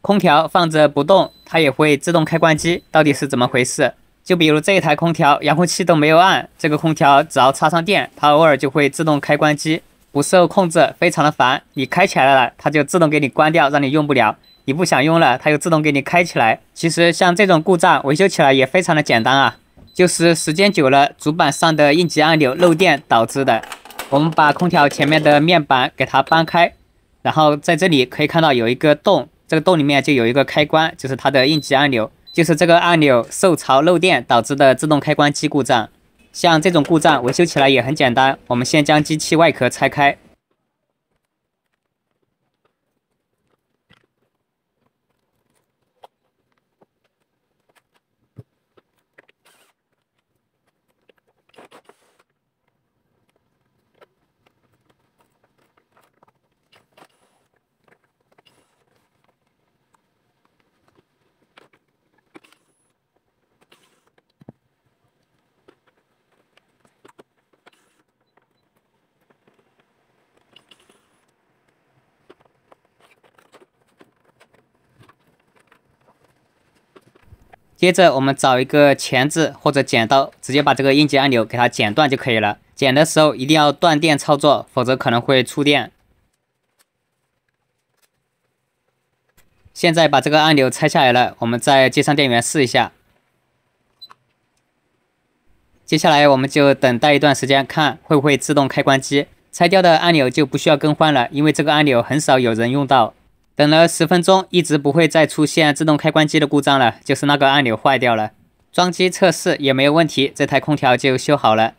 空调放着不动，它也会自动开关机，到底是怎么回事？就比如这一台空调，遥控器都没有按，这个空调只要插上电，它偶尔就会自动开关机，不受控制，非常的烦。你开起来了，它就自动给你关掉，让你用不了；你不想用了，它又自动给你开起来。其实像这种故障维修起来也非常的简单啊，就是时间久了，主板上的应急按钮漏电导致的。我们把空调前面的面板给它搬开，然后在这里可以看到有一个洞。这个洞里面就有一个开关，就是它的应急按钮，就是这个按钮受潮漏电导致的自动开关机故障。像这种故障维修起来也很简单，我们先将机器外壳拆开。接着我们找一个钳子或者剪刀，直接把这个应急按钮给它剪断就可以了。剪的时候一定要断电操作，否则可能会触电。现在把这个按钮拆下来了，我们再接上电源试一下。接下来我们就等待一段时间，看会不会自动开关机。拆掉的按钮就不需要更换了，因为这个按钮很少有人用到。等了10分钟，一直不会再出现自动开关机的故障了，就是那个按钮坏掉了。装机测试也没有问题，这台空调就修好了。